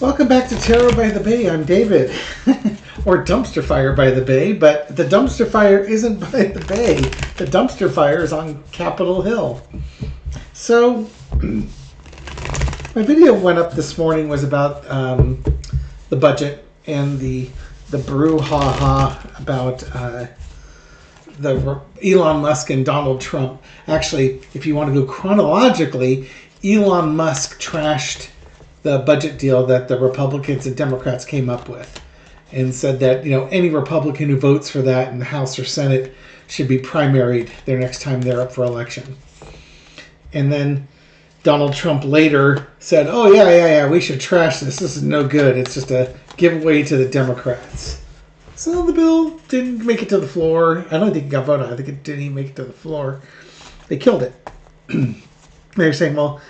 Welcome back to Terror by the Bay. I'm David, or Dumpster Fire by the Bay, but the dumpster fire isn't by the Bay. The dumpster fire is on Capitol Hill. So, my video went up this morning was about the budget and the brouhaha about the Elon Musk and Donald Trump. Actually, if you want to go chronologically, Elon Musk trashed the budget deal that the Republicans and Democrats came up with and said that, any Republican who votes for that in the House or Senate should be primaried their next time they're up for election. And then Donald Trump later said, oh, yeah, we should trash this. This is no good. It's just a giveaway to the Democrats. So the bill didn't make it to the floor. I don't think it got voted on. I think it didn't even make it to the floor. They killed it. They're saying, well,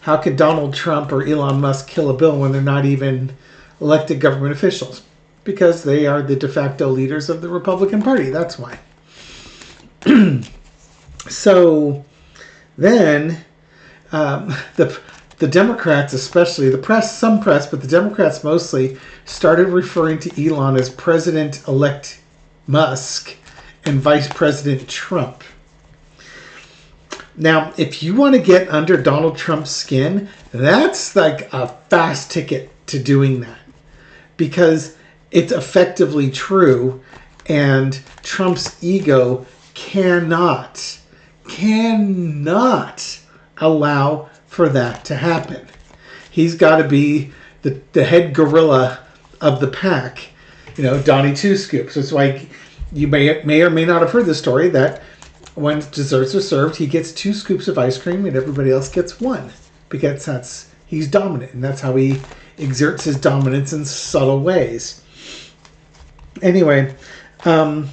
how could Donald Trump or Elon Musk kill a bill when they're not even elected government officials? Because they are the de facto leaders of the Republican Party. That's why. So then the Democrats, especially the press, some press, but the Democrats mostly, started referring to Elon as President-elect Musk and Vice President Trump. Now, if you want to get under Donald Trump's skin, that's like a fast ticket to doing that. Because it's effectively true, and Trump's ego cannot allow for that to happen. He's got to be the head gorilla of the pack, Donnie Two Scoops. That's why you may or may not have heard the story that when desserts are served, he gets 2 scoops of ice cream and everybody else gets 1, because he's dominant, and that's how he exerts his dominance in subtle ways. Anyway, the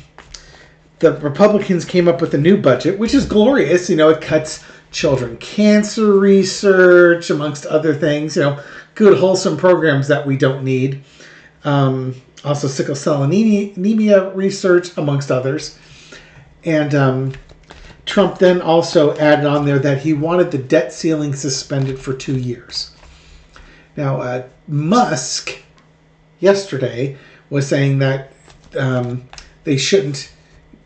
Republicans came up with a new budget, which is glorious. It cuts children cancer research, amongst other things. Good wholesome programs that we don't need. Also sickle cell anemia research, amongst others. And Trump then also added on there that he wanted the debt ceiling suspended for 2 years. Now, Musk yesterday was saying that they shouldn't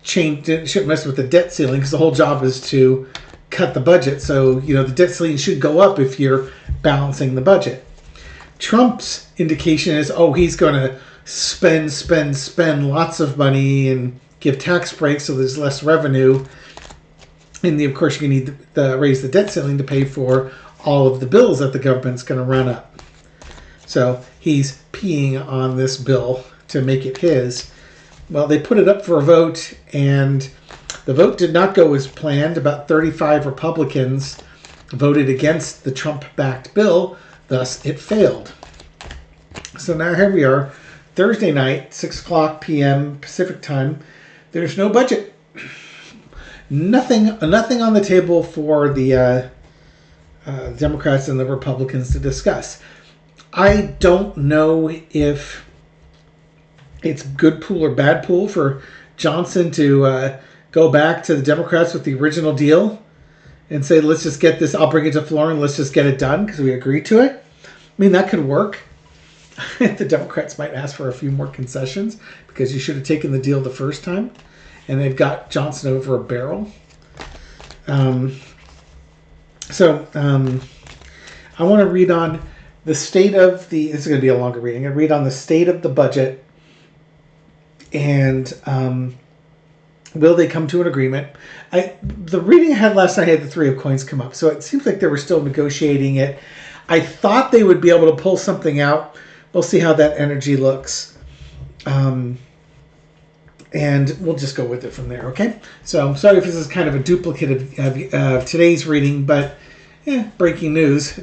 mess with the debt ceiling because the whole job is to cut the budget. So, the debt ceiling should go up if you're balancing the budget. Trump's indication is, he's going to spend lots of money and give tax breaks so there's less revenue. And of course, you need to raise the debt ceiling to pay for all of the bills that the government's going to run up. So he's peeing on this bill to make it his. Well, they put it up for a vote, and the vote did not go as planned. About 35 Republicans voted against the Trump-backed bill, thus it failed. So now here we are, Thursday night, 6 o'clock p.m. Pacific time. There's no budget. Nothing on the table for the Democrats and the Republicans to discuss. I don't know if it's good pool or bad pool for Johnson to go back to the Democrats with the original deal and say, let's just get this, I'll bring it to the floor and let's just get it done because we agreed to it. I mean, that could work. The Democrats might ask for a few more concessions because you should have taken the deal the first time. And they've got Johnson over a barrel. I want to read on the state of this is going to be a longer reading. I read on the state of the budget and will they come to an agreement? The reading I had last night had the 3 of coins come up. So it seems like they were still negotiating it. I thought they would be able to pull something out. We'll see how that energy looks. And we'll just go with it from there, okay? So I'm sorry if this is kind of a duplicate of today's reading, but breaking news.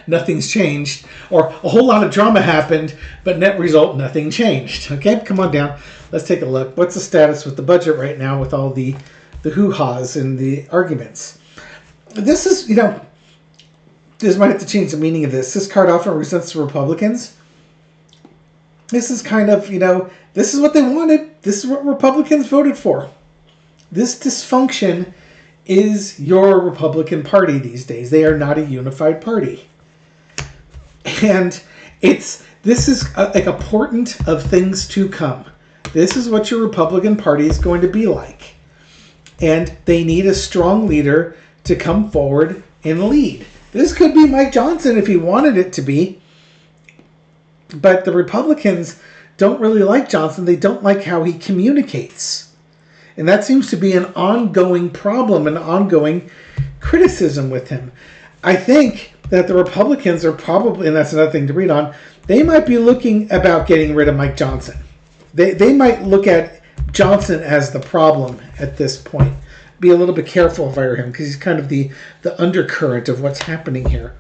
Nothing's changed. Or a whole lot of drama happened, but net result, nothing changed. Okay, come on down. Let's take a look. What's the status with the budget right now with all the hoo-has and the arguments? This is, this might have to change the meaning of this. This card often represents the Republicans. This is kind of, this is what they wanted. This is what Republicans voted for. This dysfunction is your Republican Party these days. They are not a unified party. And This is like a portent of things to come. This is what your Republican Party is going to be like. And they need a strong leader to come forward and lead. This could be Mike Johnson if he wanted it to be. But the Republicans don't really like Johnson. They don't like how he communicates. And that seems to be an ongoing problem, an ongoing criticism with him. I think that the Republicans are probably, and that's another thing to read on, they might be looking about getting rid of Mike Johnson. They might look at Johnson as the problem at this point. Be a little bit careful if I were him, because he's kind of the undercurrent of what's happening here.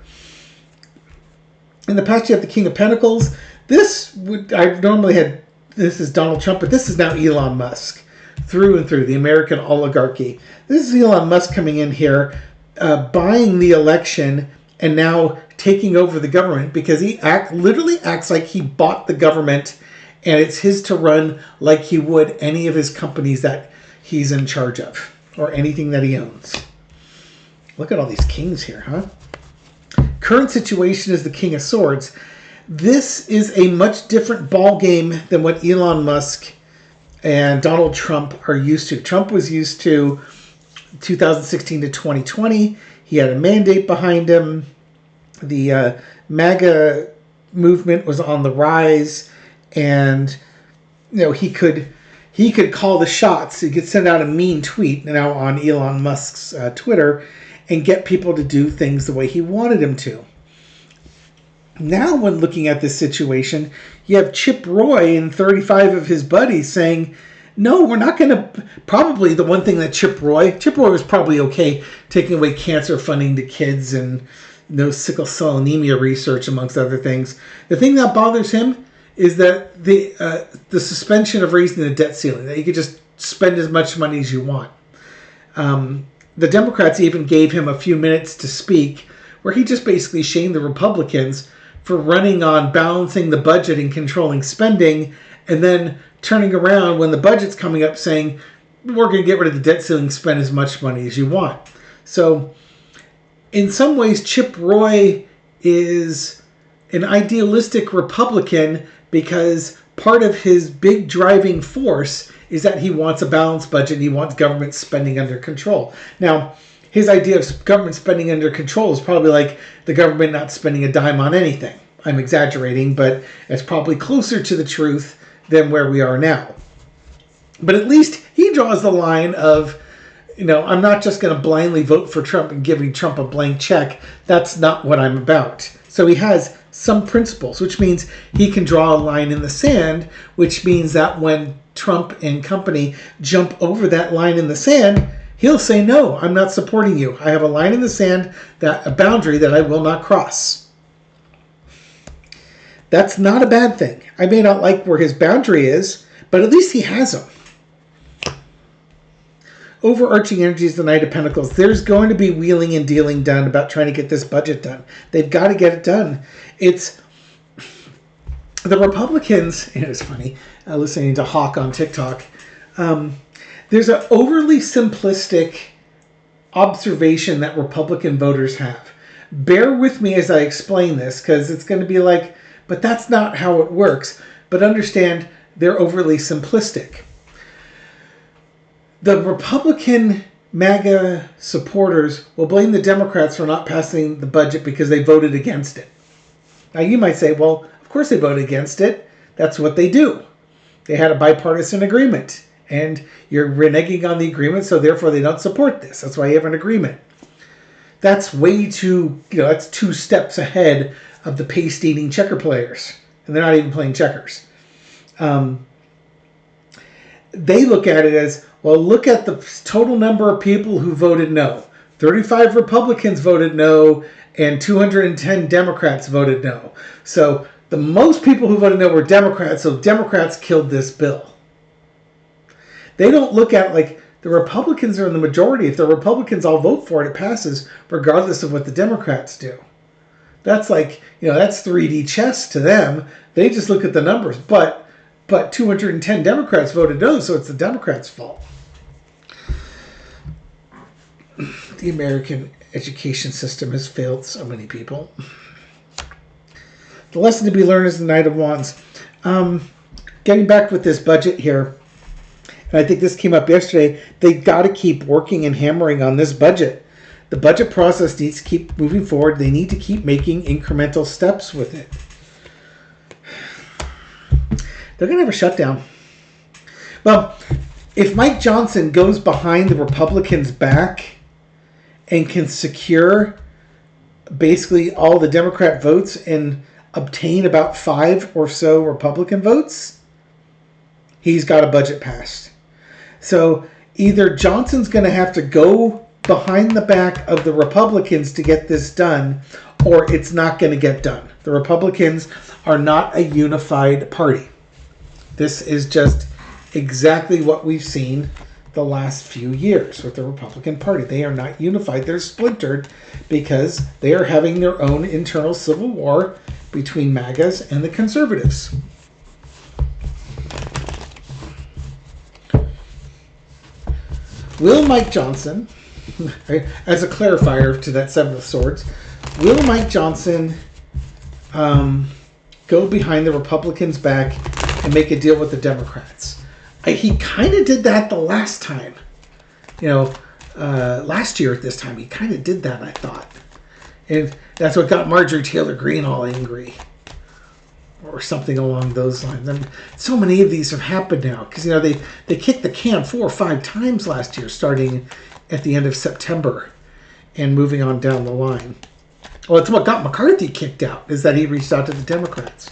In the past, you have the King of Pentacles. This is Donald Trump, but this is now Elon Musk, through and through, the American oligarchy. This is Elon Musk coming in here, buying the election, and now taking over the government, because he literally acts like he bought the government, and it's his to run like he would any of his companies that he's in charge of, or anything that he owns. Look at all these kings here, huh? Current situation is the King of Swords. This is a much different ball game than what Elon Musk and Donald Trump are used to. Trump was used to 2016 to 2020. He had a mandate behind him. The MAGA movement was on the rise, and he could call the shots. He could send out a mean tweet now on Elon Musk's Twitter and get people to do things the way he wanted him to. Now, when looking at this situation, you have Chip Roy and 35 of his buddies saying, no, we're not going to. Probably the one thing that Chip Roy was probably okay taking away cancer funding to kids and sickle cell anemia research, amongst other things. The thing that bothers him is that the suspension of raising the debt ceiling, that you could just spend as much money as you want. The Democrats even gave him a few minutes to speak, where he just basically shamed the Republicans for running on balancing the budget and controlling spending, and then turning around when the budget's coming up saying, we're going to get rid of the debt ceiling, spend as much money as you want. So, in some ways, Chip Roy is an idealistic Republican, because part of his big driving force is that he wants a balanced budget and he wants government spending under control. Now, his idea of government spending under control is probably like the government not spending a dime on anything. I'm exaggerating, but it's probably closer to the truth than where we are now. But at least he draws the line of, I'm not just going to blindly vote for Trump and giving Trump a blank check. That's not what I'm about. So he has some principles, which means he can draw a line in the sand, which means that when Trump and company jump over that line in the sand, he'll say, no, I'm not supporting you. I have a line in the sand, a boundary that I will not cross. That's not a bad thing. I may not like where his boundary is, but at least he has them. Overarching energy is the Knight of Pentacles. There's going to be wheeling and dealing done about trying to get this budget done. They've got to get it done. It's the Republicans, and it's funny, listening to Hawk on TikTok, there's an overly simplistic observation that Republican voters have. Bear with me as I explain this, because it's going to be like, but that's not how it works. But understand, they're overly simplistic. The Republican MAGA supporters will blame the Democrats for not passing the budget because they voted against it. Now, you might say, well, of course they voted against it. That's what they do. They had a bipartisan agreement, and you're reneging on the agreement, so therefore they don't support this. That's why you have an agreement. That's way too, that's 2 steps ahead of the paste-eating checker players, and they're not even playing checkers. They look at it as, well, look at the total number of people who voted no. 35 Republicans voted no, and 210 Democrats voted no. So the most people who voted no were Democrats, so Democrats killed this bill. They don't look at like the Republicans are in the majority. If the Republicans all vote for it, it passes regardless of what the Democrats do. That's like, that's 3D chess to them. They just look at the numbers. But 210 Democrats voted no, so it's the Democrats' fault. The American education system has failed so many people. The lesson to be learned is the Knight of Wands. Getting back with this budget here, and I think this came up yesterday, they got to keep working and hammering on this budget. The budget process needs to keep moving forward. They need to keep making incremental steps with it. They're going to have a shutdown. Well, if Mike Johnson goes behind the Republicans' back and can secure basically all the Democrat votes and obtain about 5 or so Republican votes, he's got a budget passed. So either Johnson's going to have to go behind the back of the Republicans to get this done, or it's not going to get done. The Republicans are not a unified party. This is just exactly what we've seen the last few years with the Republican Party. They are not unified. They're splintered because they are having their own internal civil war between MAGAs and the conservatives. Will Mike Johnson, as a clarifier to that Seven of Swords, will Mike Johnson go behind the Republicans' back and make a deal with the Democrats? He kind of did that the last time. Last year at this time, he kind of did that, I thought. And that's what got Marjorie Taylor Greene all angry. Or something along those lines. And so many of these have happened now. Because, they kicked the can 4 or 5 times last year, starting at the end of September and moving on down the line. Well, it's what got McCarthy kicked out, is that he reached out to the Democrats.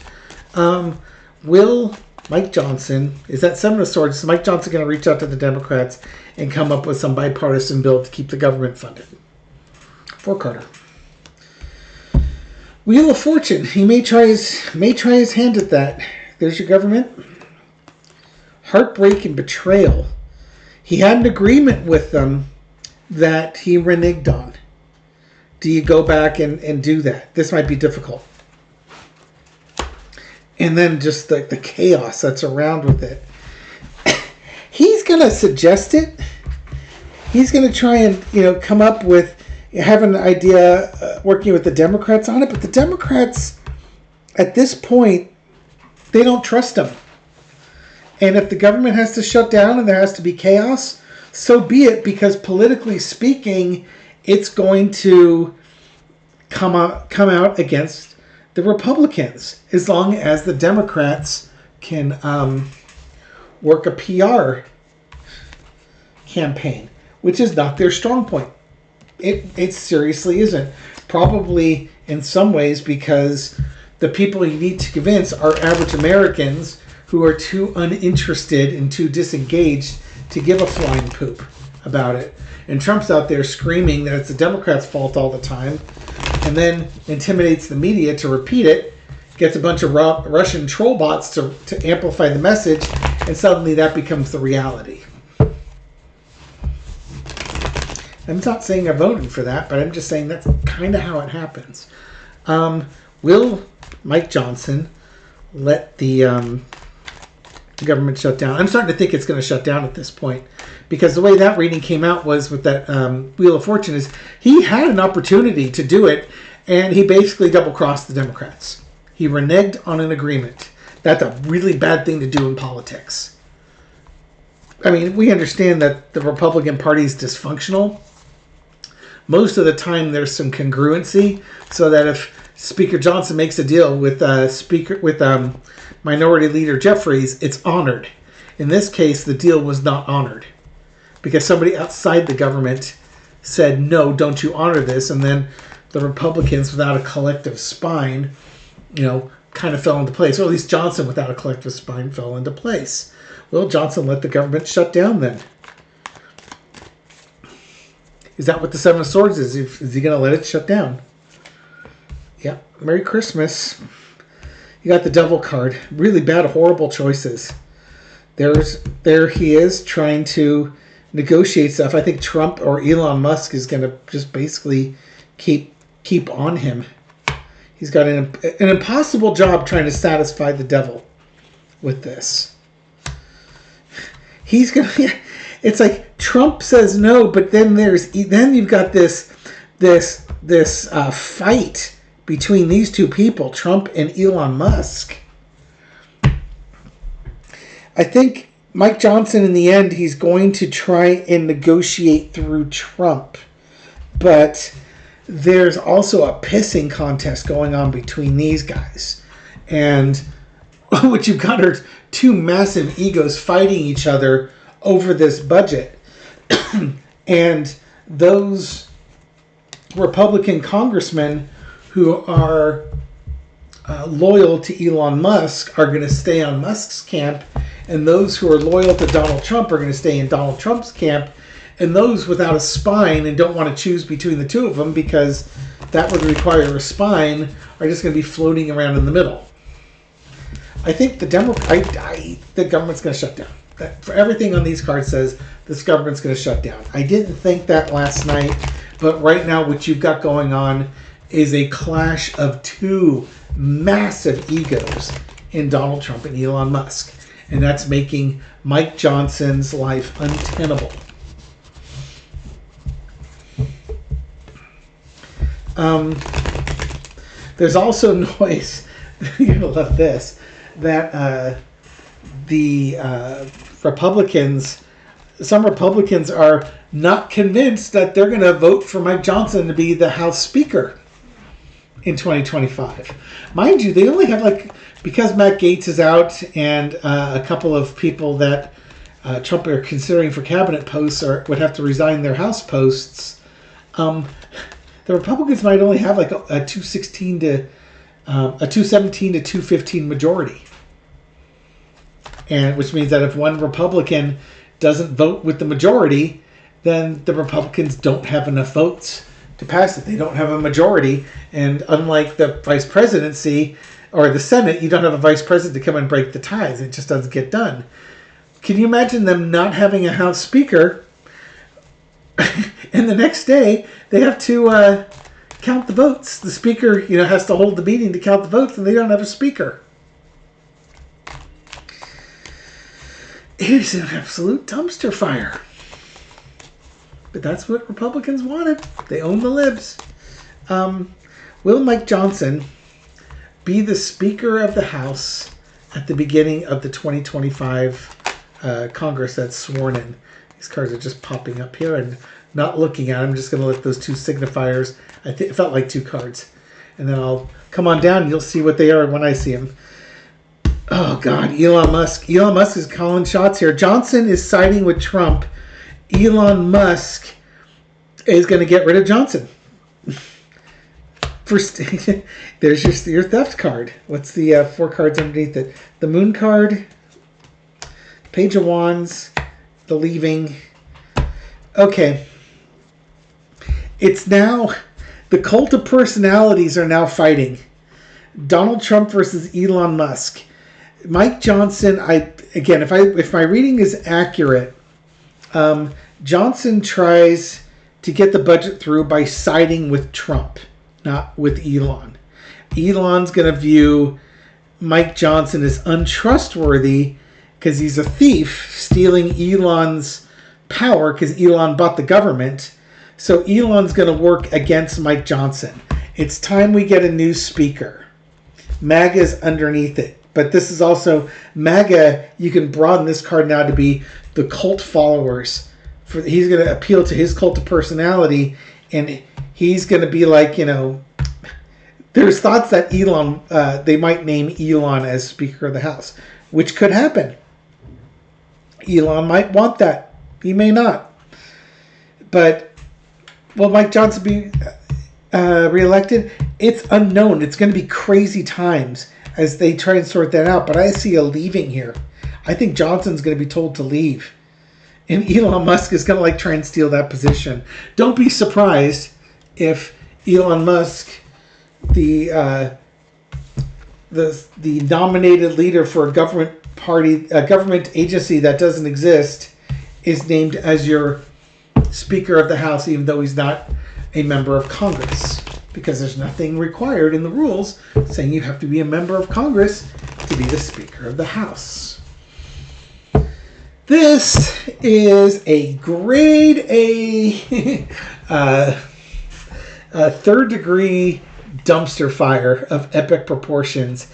Will Mike Johnson, is that Seven of Swords, is Mike Johnson going to reach out to the Democrats and come up with some bipartisan bill to keep the government funded? For Carter. Wheel of Fortune. He may try his hand at that. There's your government. Heartbreak and betrayal. He had an agreement with them that he reneged on. Do you go back and do that? This might be difficult. And then just the chaos that's around with it. He's going to suggest it. He's going to try and come up with, have an idea working with the Democrats on it. But the Democrats, at this point, they don't trust him. And if the government has to shut down and there has to be chaos, so be it, because politically speaking, it's going to come out against the Republicans, as long as the Democrats can work a PR campaign, which is not their strong point. It seriously isn't. Probably in some ways because the people you need to convince are average Americans who are too uninterested and too disengaged to give a flying poop about it. And Trump's out there screaming that it's the Democrats' fault all the time, and then intimidates the media to repeat it, gets a bunch of Russian troll bots to amplify the message, and suddenly that becomes the reality. I'm not saying I voted for that, but I'm just saying that's kind of how it happens. Will Mike Johnson let the government shut down? I'm starting to think it's going to shut down at this point, because the way that reading came out was with that Wheel of Fortune is he had an opportunity to do it, and he basically double-crossed the Democrats. He reneged on an agreement. That's a really bad thing to do in politics. I mean, we understand that the Republican Party is dysfunctional. Most of the time, there's some congruency, so that if Speaker Johnson makes a deal with Minority Leader Jeffries, it's honored. In this case, the deal was not honored because somebody outside the government said, "No, don't you honor this?" And then the Republicans, without a collective spine, kind of fell into place. Or at least Johnson, without a collective spine, fell into place. Well, Johnson let the government shut down then. Is that what the Seven of Swords is? Is he going to let it shut down? Yeah. Merry Christmas. You got the Devil card. Really bad, horrible choices. There he is trying to negotiate stuff. I think Trump or Elon Musk is going to just basically keep on him. He's got an impossible job trying to satisfy the devil with this. He's going to... It's like Trump says no, but then you've got this fight between these two people, Trump and Elon Musk. I think Mike Johnson, in the end, he's going to try and negotiate through Trump. But there's also a pissing contest going on between these guys. And what you've got are two massive egos fighting each other over this budget. And those Republican congressmen who are loyal to Elon Musk are going to stay on Musk's camp, and those who are loyal to Donald Trump are going to stay in Donald Trump's camp, and those without a spine and don't want to choose between the two of them because that would require a spine are just going to be floating around in the middle. I think the government's going to shut down. For everything on these cards says this government's going to shut down. I didn't think that last night, but right now what you've got going on is a clash of two massive egos in Donald Trump and Elon Musk. And that's making Mike Johnson's life untenable. There's also noise, you're going to love this, that the Republicans, some Republicans are not convinced that they're going to vote for Mike Johnson to be the House Speaker in 2025. Mind you, they only have because Matt Gaetz is out and a couple of people that Trump are considering for cabinet posts would have to resign their House posts. The Republicans might only have a 217 to 215 majority. And which means that if one Republican doesn't vote with the majority, then the Republicans don't have enough votes to pass it. They don't have a majority. And unlike the vice presidency or the Senate, you don't have a vice president to come and break the ties. It just doesn't get done. Can you imagine them not having a House Speaker? And the next day, they have to count the votes. The Speaker, has to hold the meeting to count the votes, and they don't have a Speaker. It is an absolute dumpster fire. But that's what Republicans wanted. They own the libs. Will Mike Johnson be the Speaker of the House at the beginning of the 2025 Congress that's sworn in? These cards are just popping up here and not looking at them. I'm just going to let those two signifiers. It felt like two cards. And then I'll come on down and you'll see what they are when I see them. Oh, God. Elon Musk. Elon Musk is calling shots here. Johnson is siding with Trump. Elon Musk is going to get rid of Johnson. First, there's your theft card. What's the 4 cards underneath it? The Moon card, Page of Wands, the Leaving. Okay. It's now, the cult of personalities are now fighting. Donald Trump versus Elon Musk. Mike Johnson, if my reading is accurate, Johnson tries to get the budget through by siding with Trump, not with Elon. Elon's going to view Mike Johnson as untrustworthy because he's a thief stealing Elon's power because Elon bought the government. So Elon's going to work against Mike Johnson. It's time we get a new speaker. MAGA's underneath it. But this is also MAGA. You can broaden this card now to be the cult followers. He's going to appeal to his cult of personality, and he's going to be like, there's thoughts that Elon, they might name Elon as Speaker of the House, which could happen. Elon might want that. He may not. But will Mike Johnson be reelected? It's unknown. It's going to be crazy times as they try and sort that out. But I see a leaving here. I think Johnson's going to be told to leave. And Elon Musk is going to try and steal that position. Don't be surprised if Elon Musk, the nominated leader for a government agency that doesn't exist, is named as your Speaker of the House, even though he's not a member of Congress. Because there's nothing required in the rules saying you have to be a member of Congress to be the Speaker of the House. This is a grade A, third degree dumpster fire of epic proportions.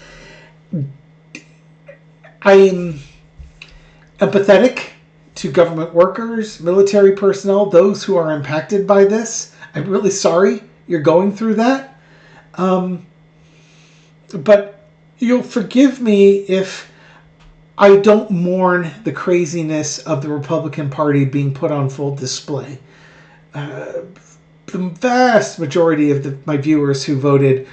I'm empathetic to government workers, military personnel, those who are impacted by this. I'm really sorry you're going through that. But you'll forgive me if I don't mourn the craziness of the Republican Party being put on full display. The vast majority of my viewers who voted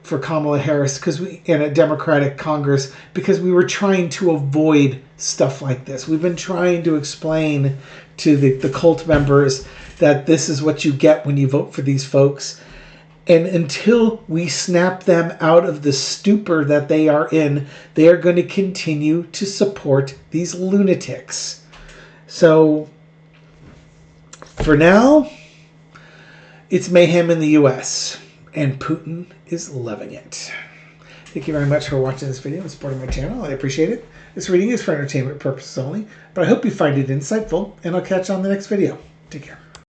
for Kamala Harris in a Democratic Congress because we were trying to avoid stuff like this. We've been trying to explain to the cult members that this is what you get when you vote for these folks. And until we snap them out of the stupor that they are in, they are going to continue to support these lunatics. So, for now, it's mayhem in the U.S., and Putin is loving it. Thank you very much for watching this video and supporting my channel. I appreciate it. This reading is for entertainment purposes only, but I hope you find it insightful, and I'll catch you on the next video. Take care.